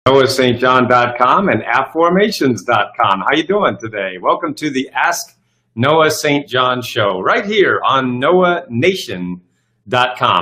NoahSt.John.com and affirmations.com. How you doing today? Welcome to the Ask Noah St. John show right here on NoahNation.com.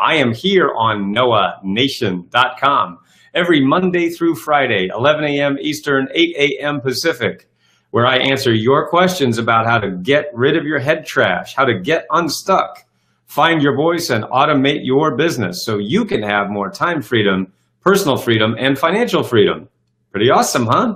I am here on NoahNation.com every Monday through Friday, 11 a.m. Eastern, 8 a.m. Pacific, where I answer your questions about how to get rid of your head trash, how to get unstuck, find your voice, and automate your business so you can have more time freedom, personal freedom, and financial freedom. Pretty awesome, huh?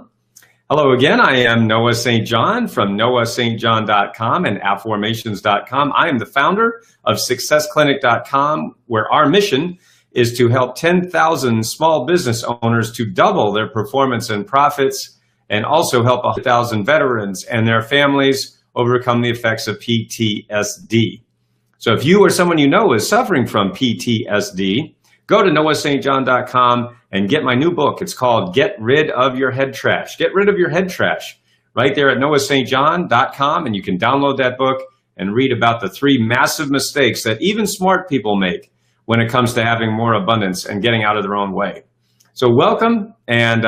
Hello again. I am Noah St. John from NoahSt.John.com and affirmations.com. I am the founder of SuccessClinic.com, where our mission is to help 10,000 small business owners to double their performance and profits, and also help 1,000 veterans and their families overcome the effects of PTSD. So if you or someone you know is suffering from PTSD, go to NoahSt.John.com and get my new book. It's called Get Rid of Your Head Trash. Get rid of your head trash right there at NoahSt.John.com, and you can download that book and read about the 3 massive mistakes that even smart people make when it comes to having more abundance and getting out of their own way. So welcome, and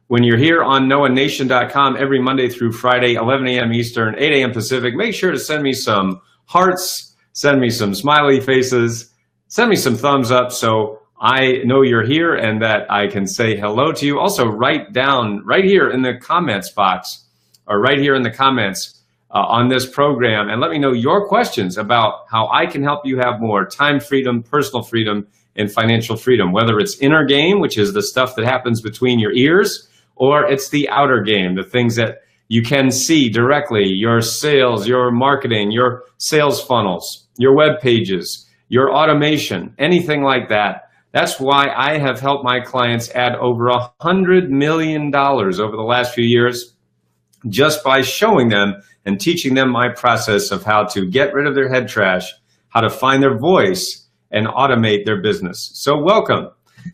when you're here on NoahNation.com every Monday through Friday, 11 a.m. Eastern, 8 a.m. Pacific, make sure to send me some hearts, send me some smiley faces, send me some thumbs up so I know you're here and that I can say hello to you. Also, write down right here in the comments box or right here in the comments on this program and let me know your questions about how I can help you have more time freedom, personal freedom, and financial freedom, whether it's inner game, which is the stuff that happens between your ears, or it's the outer game, the things that you can see directly, your sales, your marketing, your sales funnels, your web pages, your automation, anything like that. That's why I have helped my clients add over $100 million over the last few years just by showing them and teaching them my process of how to get rid of their head trash, how to find their voice, and automate their business. So welcome.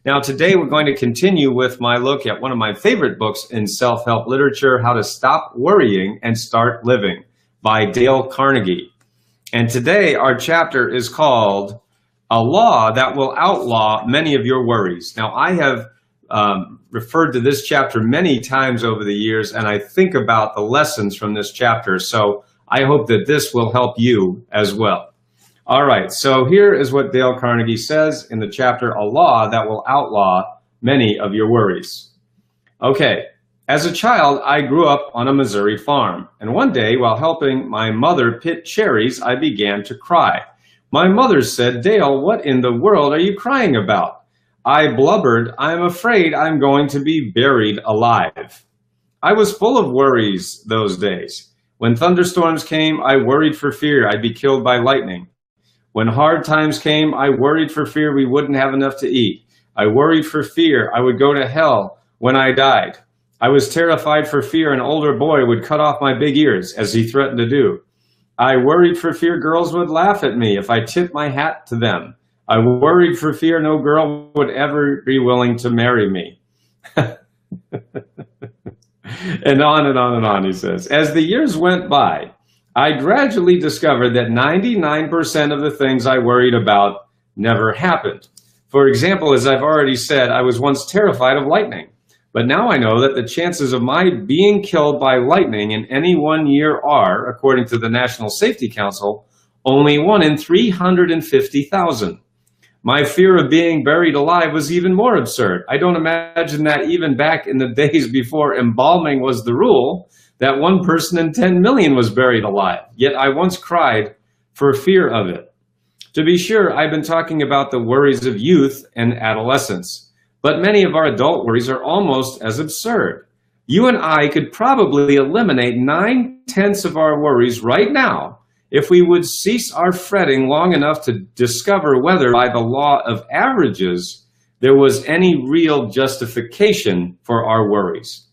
Now today we're going to continue with my look at one of my favorite books in self-help literature, How to Stop Worrying and Start Living by Dale Carnegie. And today our chapter is called A Law That Will Outlaw Many of Your Worries. Now I have referred to this chapter many times over the years, and I think about the lessons from this chapter. So I hope that this will help you as well. All right, so here is what Dale Carnegie says in the chapter, A Law That Will Outlaw Many of Your Worries. Okay. As a child, I grew up on a Missouri farm, and one day while helping my mother pick cherries, I began to cry. My mother said, "Dale, what in the world are you crying about?" I blubbered, "I'm afraid I'm going to be buried alive." I was full of worries those days. When thunderstorms came, I worried for fear I'd be killed by lightning. When hard times came, I worried for fear we wouldn't have enough to eat. I worried for fear I would go to hell when I died. I was terrified for fear an older boy would cut off my big ears, as he threatened to do. I worried for fear girls would laugh at me if I tipped my hat to them. I worried for fear no girl would ever be willing to marry me. And on and on and on, he says. As the years went by, I gradually discovered that 99% of the things I worried about never happened. For example, as I've already said, I was once terrified of lightning. But now I know that the chances of my being killed by lightning in any one year are, according to the National Safety Council, only 1 in 350,000. My fear of being buried alive was even more absurd. I don't imagine that even back in the days before embalming was the rule, that 1 person in 10 million was buried alive. Yet I once cried for fear of it. To be sure, I've been talking about the worries of youth and adolescence. But many of our adult worries are almost as absurd. You and I could probably eliminate 9/10 of our worries right now if we would cease our fretting long enough to discover whether, by the law of averages, there was any real justification for our worries.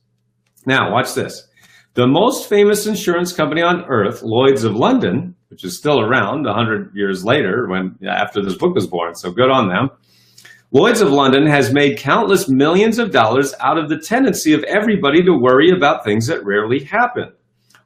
Now, watch this. The most famous insurance company on earth, Lloyd's of London, which is still around 100 years later after this book was born, so good on them. Lloyd's of London has made countless millions of dollars out of the tendency of everybody to worry about things that rarely happen.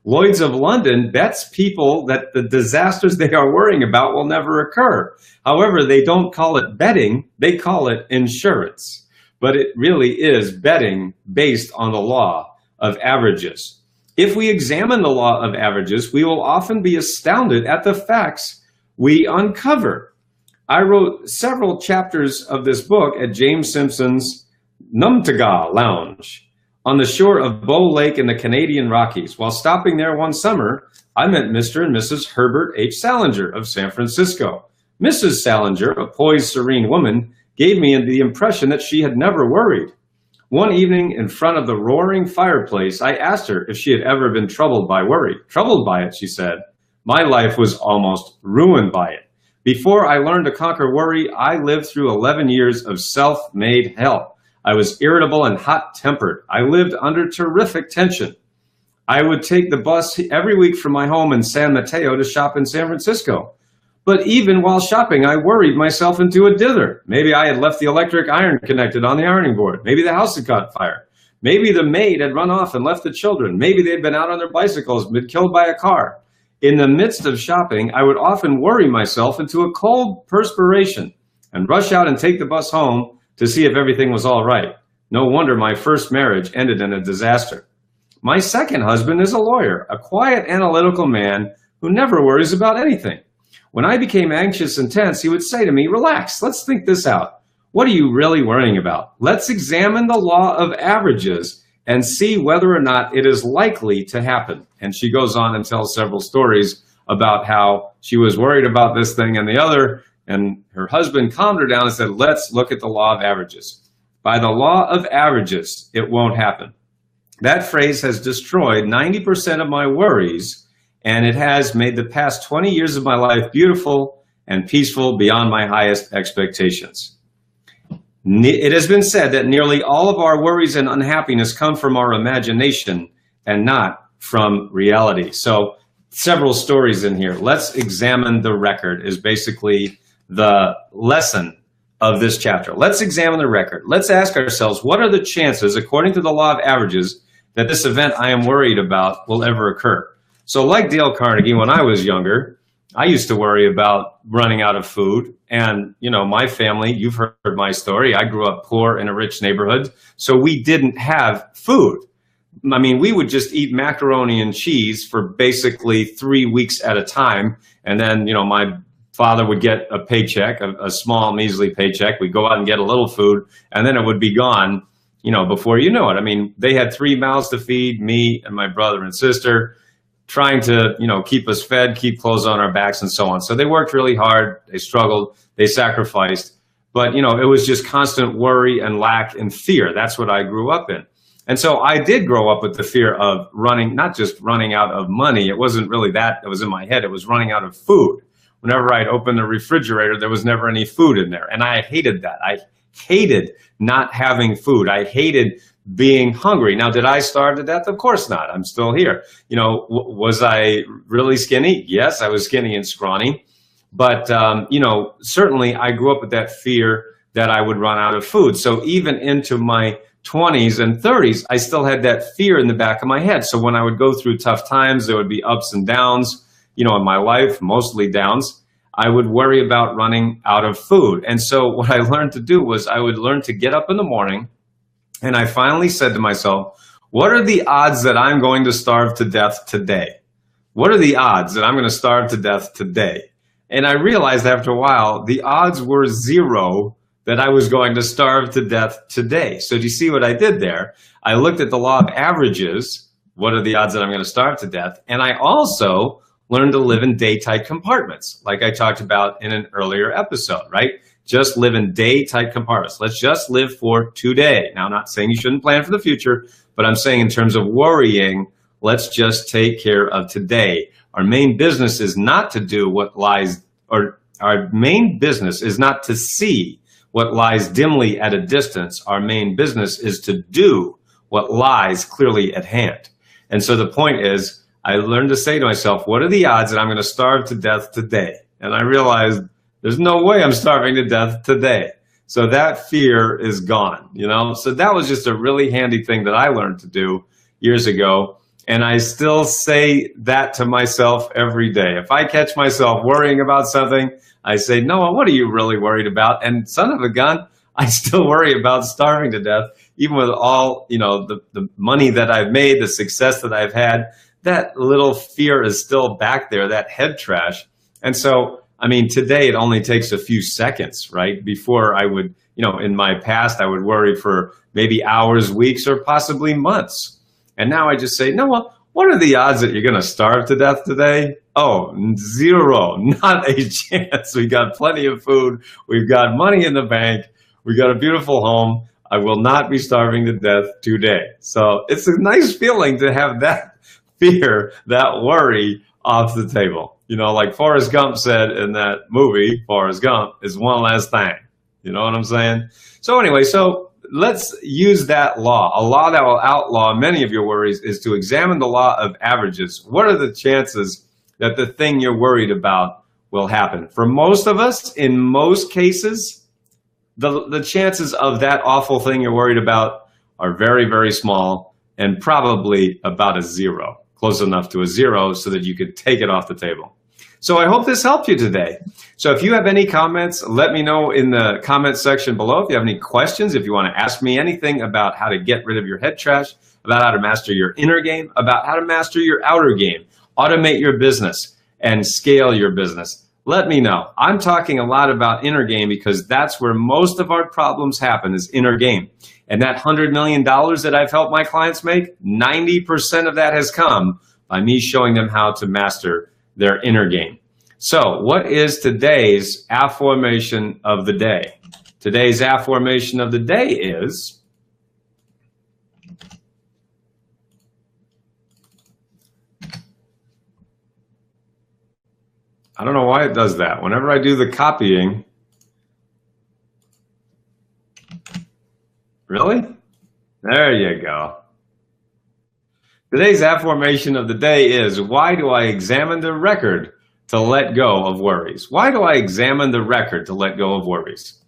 Lloyd's of London bets people that the disasters they are worrying about will never occur. However, they don't call it betting, they call it insurance. but it really is betting based on the law of averages. If we examine the law of averages, we will often be astounded at the facts we uncover. I wrote several chapters of this book at James Simpson's Numtaga Lounge on the shore of Bow Lake in the Canadian Rockies. While stopping there one summer, I met Mr. and Mrs. Herbert H. Salinger of San Francisco. Mrs. Salinger, a poised, serene woman, gave me the impression that she had never worried. One evening in front of the roaring fireplace, I asked her if she had ever been troubled by worry. Troubled by it, she said. My life was almost ruined by it. Before I learned to conquer worry, I lived through 11 years of self-made hell. I was irritable and hot-tempered. I lived under terrific tension. I would take the bus every week from my home in San Mateo to shop in San Francisco. But even while shopping, I worried myself into a dither. Maybe I had left the electric iron connected on the ironing board. Maybe the house had caught fire. Maybe the maid had run off and left the children. Maybe they'd been out on their bicycles and been killed by a car. In the midst of shopping, I would often worry myself into a cold perspiration and rush out and take the bus home to see if everything was all right. No wonder my first marriage ended in a disaster. My second husband is a lawyer, a quiet, analytical man who never worries about anything. When I became anxious and tense, he would say to me, relax, let's think this out. What are you really worrying about? Let's examine the law of averages and see whether or not it is likely to happen. And she goes on and tells several stories about how she was worried about this thing and the other, and her husband calmed her down and said, let's look at the law of averages. By the law of averages, it won't happen. That phrase has destroyed 90% of my worries, and it has made the past 20 years of my life beautiful and peaceful beyond my highest expectations. It has been said that nearly all of our worries and unhappiness come from our imagination and not from reality. So several stories in here. Let's examine the record is basically the lesson of this chapter. Let's examine the record. Let's ask ourselves, what are the chances, according to the law of averages, that this event I am worried about will ever occur? So like Dale Carnegie, when I was younger, I used to worry about running out of food. And, you know, my family, you've heard my story. I grew up poor in a rich neighborhood, so we didn't have food. I mean, we would just eat macaroni and cheese for basically 3 weeks at a time. And then, you know, my father would get a paycheck, a small, measly paycheck. We'd go out and get a little food, and then it would be gone, you know, before you know it. I mean, they had 3 mouths to feed, me and my brother and sister, trying to, you know, keep us fed, keep clothes on our backs and so on. So they worked really hard, they struggled, they sacrificed, but, you know, it was just constant worry and lack and fear. That's what I grew up in. And so I did grow up with the fear of running, not just running out of money. It wasn't really that was in my head. It was running out of food. Whenever I'd open the refrigerator, there was never any food in there. And I hated that. I hated not having food. I hated being hungry. Now, did I starve to death? Of course not. I'm still here. You know, was I really skinny? Yes, I was skinny and scrawny. But, you know, certainly I grew up with that fear that I would run out of food. So even into my 20s and 30s, I still had that fear in the back of my head. So when I would go through tough times, there would be ups and downs, you know, in my life, mostly downs. I would worry about running out of food. And so what I learned to do was I would learn to get up in the morning, and I finally said to myself, what are the odds that I'm going to starve to death today? What are the odds that I'm going to starve to death today? And I realized after a while, the odds were 0 that I was going to starve to death today. So do you see what I did there? I looked at the law of averages. What are the odds that I'm going to starve to death? And I also learned to live in day-tight compartments, like I talked about in an earlier episode, right? Just live in day-tight compartments. Let's just live for today. Now, I'm not saying you shouldn't plan for the future, but I'm saying in terms of worrying, let's just take care of today. Our main business is not to do what lies, or our main business is not to see what lies dimly at a distance. Our main business is to do what lies clearly at hand. And so the point is, I learned to say to myself, what are the odds that I'm going to starve to death today? And I realized there's no way I'm starving to death today. So that fear is gone, you know? So that was just a really handy thing that I learned to do years ago. And I still say that to myself every day. If I catch myself worrying about something, I say, Noah, what are you really worried about? And son of a gun, I still worry about starving to death, even with all, the money that I've made, the success that I've had. That little fear is still back there, that head trash. And so, I mean, today it only takes a few seconds, right? Before I would, in my past, I would worry for maybe hours, weeks, or possibly months. And now I just say, Noah, what are the odds that you're going to starve to death today? Oh, 0, not a chance. We got plenty of food. We've got money in the bank. We got a beautiful home. I will not be starving to death today. So it's a nice feeling to have that fear, that worry off the table. Like Forrest Gump said in that movie, Forrest Gump, is one last thing. You know what I'm saying? So anyway, let's use that law. A law that will outlaw many of your worries is to examine the law of averages. What are the chances that the thing you're worried about will happen? For most of us, in most cases, the chances of that awful thing you're worried about are very, very small and probably about a 0, close enough to a 0 so that you could take it off the table. So I hope this helped you today. So if you have any comments, let me know in the comments section below. If you have any questions, if you want to ask me anything about how to get rid of your head trash, about how to master your inner game, about how to master your outer game, automate your business, and scale your business, let me know. I'm talking a lot about inner game because that's where most of our problems happen, is inner game. And that $100 million that I've helped my clients make, 90% of that has come by me showing them how to master their inner game. So what is today's affirmation of the day? Today's affirmation of the day is, I don't know why it does that. Whenever I do the copying, really? There you go. Today's affirmation of the day is, why do I examine the record to let go of worries? Why do I examine the record to let go of worries?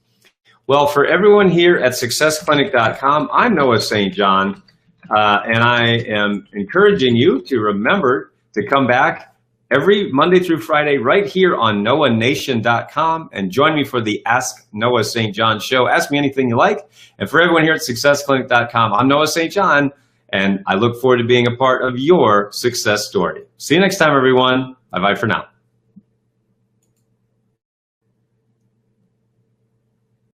Well, for everyone here at successclinic.com, I'm Noah St. John, and I am encouraging you to remember to come back every Monday through Friday right here on noahnation.com and join me for the Ask Noah St. John show. Ask me anything you like. And for everyone here at successclinic.com, I'm Noah St. John, and I look forward to being a part of your success story. See you next time, everyone. Bye-bye for now.